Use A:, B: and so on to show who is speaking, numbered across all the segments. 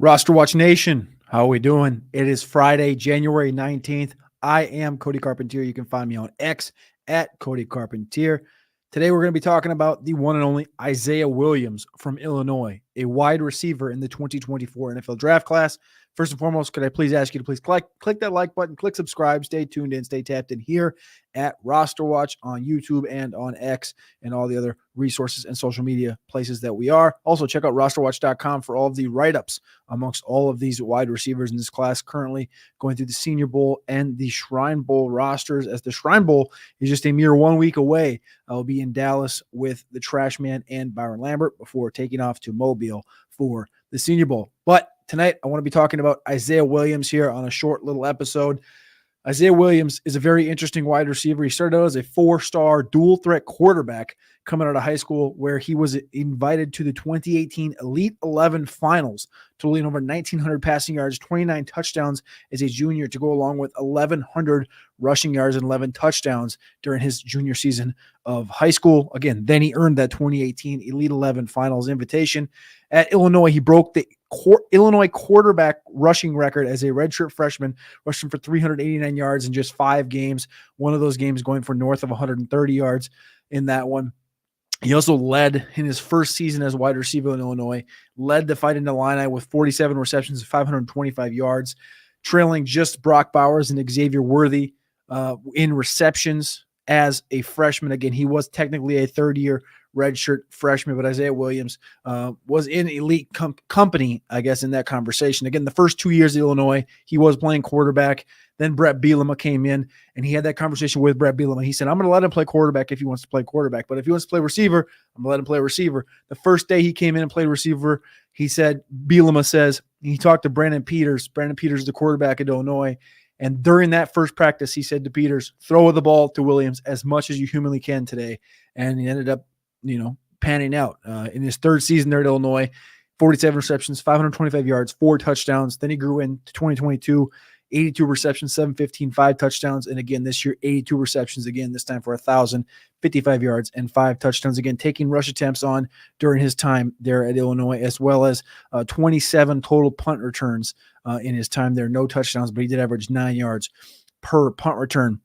A: RosterWatch Nation, how are we doing? It is Friday, January 19th. I am Cody Carpentier. You can find me on X at Cody Carpentier. Today, we're going to be talking about the one and only Isaiah Williams from Illinois, a wide receiver in the 2024 NFL draft class. First and foremost, could I please ask you to please click that like button, click subscribe, stay tuned in, stay tapped in here at RosterWatch on YouTube and on X and all the other resources and social media places that we are. Also, check out RosterWatch.com for all of the write-ups amongst all of these wide receivers in this class currently going through the Senior Bowl and the Shrine Bowl rosters, as the Shrine Bowl is just a mere 1 week away. I'll be in Dallas with the Trash Man and Byron Lambert before taking off to Mobile for the Senior Bowl. But tonight, I want to be talking about Isaiah Williams here on a short little episode. Isaiah Williams is a very interesting wide receiver. He started out as a 4-star dual threat quarterback coming out of high school, where he was invited to the 2018 Elite 11 finals, totaling over 1,900 passing yards, 29 touchdowns as a junior, to go along with 1,100 rushing yards and 11 touchdowns during his junior season of high school. Again, then he earned that 2018 Elite 11 finals invitation. At Illinois, he broke the Illinois quarterback rushing record as a redshirt freshman, rushing for 389 yards in just 5 games. One of those games going for north of 130 yards in that one. He also led in his first season as wide receiver in Illinois, led the Fighting Illini with 47 receptions and 525 yards, trailing just Brock Bowers and Xavier Worthy in receptions as a freshman. Again, he was technically a third-year redshirt freshman, but Isaiah Williams was in elite company, I guess, in that conversation. Again, the first 2 years at Illinois, he was playing quarterback. Then Brett Bielema came in, and he had that conversation with Brett Bielema. He said, I'm going to let him play quarterback if he wants to play quarterback, but if he wants to play receiver, I'm going to let him play receiver. The first day he came in and played receiver, he said, Bielema says, he talked to Brandon Peters. Brandon Peters is the quarterback at Illinois. And during that first practice, he said to Peters, throw the ball to Williams as much as you humanly can today. And he ended up, panning out. In his third season there at Illinois, 47 receptions, 525 yards, 4 touchdowns. Then he grew into 2022, 82 receptions, 715, 5 touchdowns. And again, this year, 82 receptions again, this time for 1,055 yards and 5 touchdowns. Again, taking rush attempts on during his time there at Illinois, as well as 27 total punt returns in his time there. No touchdowns, but he did average 9 yards per punt return.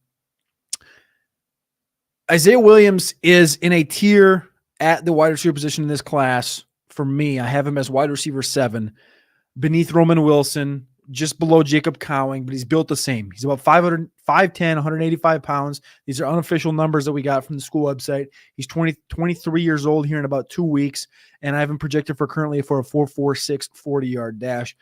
A: Isaiah Williams is in a tier at the wide receiver position in this class. For me, I have him as wide receiver 7, beneath Roman Wilson, just below Jacob Cowing, but he's built the same. He's about 5'10", 185 pounds. These are unofficial numbers that we got from the school website. He's 23 years old here in about 2 weeks, and I have him projected currently for a 4.46 40-yard dash.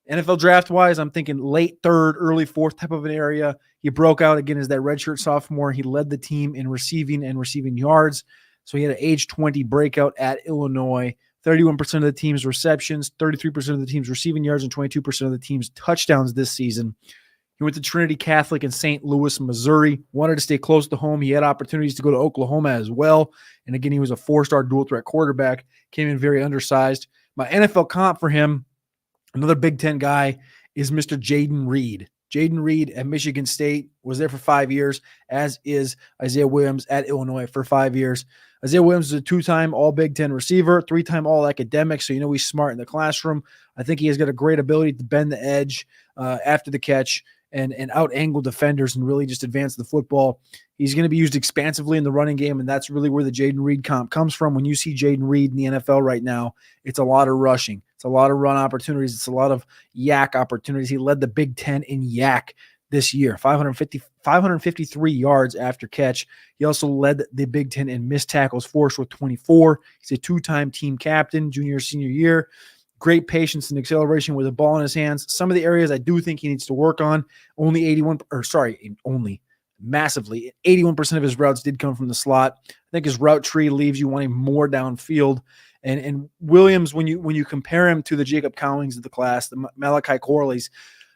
A: NFL draft-wise, I'm thinking late 3rd, early 4th type of an area. He broke out again as that redshirt sophomore. He led the team in receiving yards. So he had an age 20 breakout at Illinois. 31% of the team's receptions, 33% of the team's receiving yards, and 22% of the team's touchdowns this season. He went to Trinity Catholic in St. Louis, Missouri. Wanted to stay close to home. He had opportunities to go to Oklahoma as well. And again, he was a 4-star dual threat quarterback. Came in very undersized. My NFL comp for him, another Big Ten guy, is Mr. Jaden Reed. Jaden Reed at Michigan State was there for 5 years, as is Isaiah Williams at Illinois for 5 years. Isaiah Williams is a 2-time All-Big Ten receiver, 3-time All-Academic, so he's smart in the classroom. I think he has got a great ability to bend the edge after the catch and out-angle defenders and really just advance the football. He's going to be used expansively in the running game, and that's really where the Jaden Reed comp comes from. When you see Jaden Reed in the NFL right now, it's a lot of rushing. It's a lot of run opportunities. It's a lot of yak opportunities. He led the Big Ten in yak this year, 553 yards after catch. He also led the Big Ten in missed tackles forced with 24. He's a 2-time team captain, junior, senior year. Great patience and acceleration with the ball in his hands. Some of the areas I do think he needs to work on, massively. 81% of his routes did come from the slot. I think his route tree leaves you wanting more downfield. And Williams, when you compare him to the Jacob Cowings of the class, the Malachi Corleys,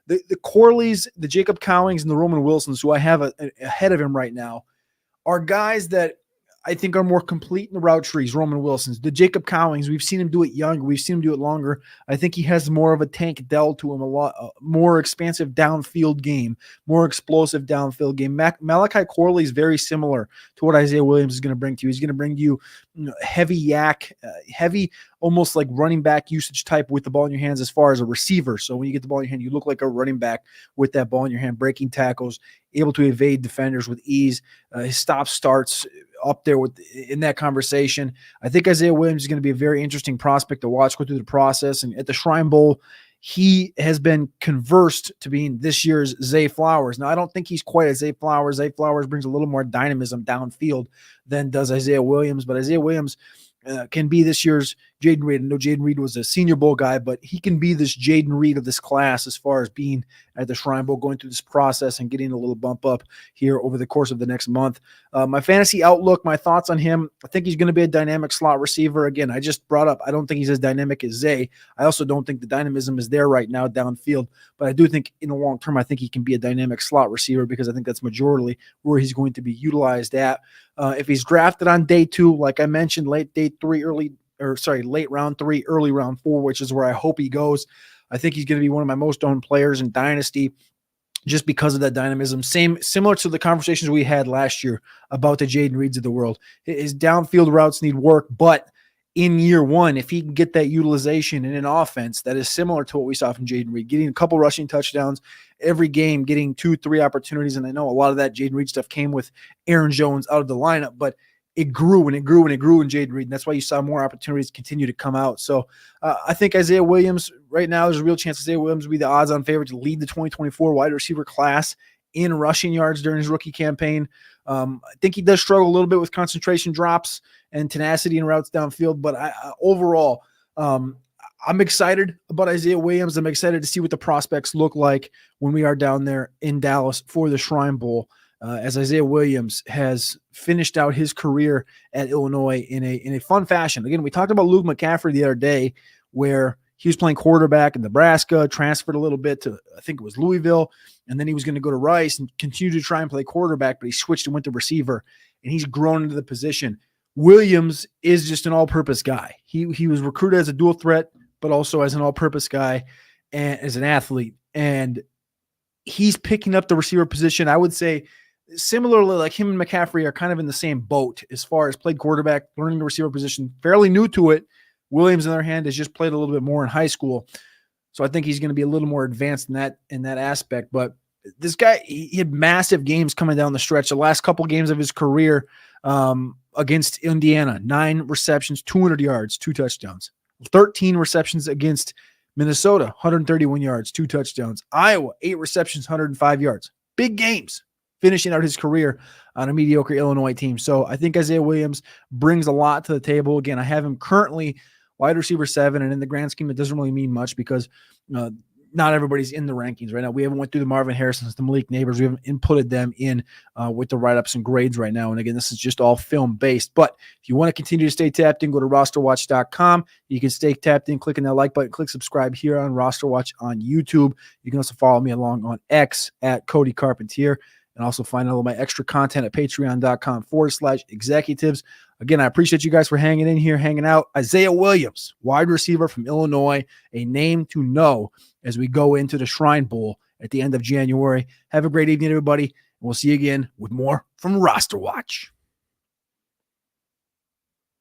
A: the Corleys, the Jacob Cowings, and the Roman Wilsons, who I have ahead of him right now, are guys that I think are more complete in the route trees. Roman Wilson's, the Jacob Cowings. We've seen him do it younger. We've seen him do it longer. I think he has more of a tank Dell to him, a lot more expansive downfield game, more explosive downfield game. Malachi Corley is very similar to what Isaiah Williams is going to bring to you. He's going to bring you, heavy yak, heavy, almost like running back usage type with the ball in your hands as far as a receiver. So when you get the ball in your hand, you look like a running back with that ball in your hand, breaking tackles, able to evade defenders with ease. His stop starts up there in that conversation. I think Isaiah Williams is going to be a very interesting prospect to watch go through the process. And at the Shrine Bowl, he has been conversed to being this year's Zay Flowers. Now, I don't think he's quite as Zay Flowers. Zay Flowers brings a little more dynamism downfield than does Isaiah Williams, but Isaiah Williams can be this year's Jaden Reed. I know Jaden Reed was a Senior Bowl guy, but he can be this Jaden Reed of this class as far as being at the Shrine Bowl, going through this process and getting a little bump up here over the course of the next month. My fantasy outlook, my thoughts on him, I think he's going to be a dynamic slot receiver. Again, I just brought up, I don't think he's as dynamic as Zay. I also don't think the dynamism is there right now downfield, but I do think in the long term, I think he can be a dynamic slot receiver because I think that's majorly where he's going to be utilized at. If he's drafted on day 2, like I mentioned, late round 3, early round 4, which is where I hope he goes, I think he's going to be one of my most owned players in Dynasty just because of that dynamism. Similar to the conversations we had last year about the Jaden Reeds of the world. His downfield routes need work, but in year 1, if he can get that utilization in an offense that is similar to what we saw from Jaden Reed, getting a couple rushing touchdowns every game, getting 2-3 opportunities, and I know a lot of that Jaden Reed stuff came with Aaron Jones out of the lineup, but it grew and it grew and it grew in Jaden Reed, and that's why you saw more opportunities continue to come out. So I think Isaiah Williams, right now, there's a real chance Isaiah Williams will be the odds-on favorite to lead the 2024 wide receiver class in rushing yards during his rookie campaign. I think he does struggle a little bit with concentration drops and tenacity and routes downfield, but overall, I'm excited about Isaiah Williams. I'm excited to see what the prospects look like when we are down there in Dallas for the Shrine Bowl, as Isaiah Williams has finished out his career at Illinois in a fun fashion. Again, we talked about Luke McCaffrey the other day, where he was playing quarterback in Nebraska, transferred a little bit to, I think it was Louisville, and then he was going to go to Rice and continue to try and play quarterback, but he switched and went to receiver, and he's grown into the position. Williams is just an all-purpose guy. He was recruited as a dual threat, but also as an all-purpose guy and as an athlete, and he's picking up the receiver position. I would say similarly, like him and McCaffrey are kind of in the same boat as far as played quarterback, learning the receiver position, fairly new to it. Williams, on the other hand, has just played a little bit more in high school. So I think he's going to be a little more advanced in that aspect. But this guy, he had massive games coming down the stretch. The last couple games of his career against Indiana, 9 receptions, 200 yards, 2 touchdowns. 13 receptions against Minnesota, 131 yards, 2 touchdowns. Iowa, 8 receptions, 105 yards. Big games, finishing out his career on a mediocre Illinois team. So I think Isaiah Williams brings a lot to the table. Again, I have him currently wide receiver 7, and in the grand scheme, it doesn't really mean much because not everybody's in the rankings right now. We haven't went through the Marvin Harrisons, the Malik Neighbors. We haven't inputted them in with the write-ups and grades right now. And again, this is just all film-based. But if you want to continue to stay tapped in, go to RosterWatch.com. You can stay tapped in, click on that like button, click subscribe here on RosterWatch on YouTube. You can also follow me along on X at Cody Carpentier, and also find all of my extra content at patreon.com/executives. Again, I appreciate you guys for hanging in here, hanging out. Isaiah Williams, wide receiver from Illinois, a name to know as we go into the Shrine Bowl at the end of January. Have a great evening, everybody. And we'll see you again with more from Roster Watch.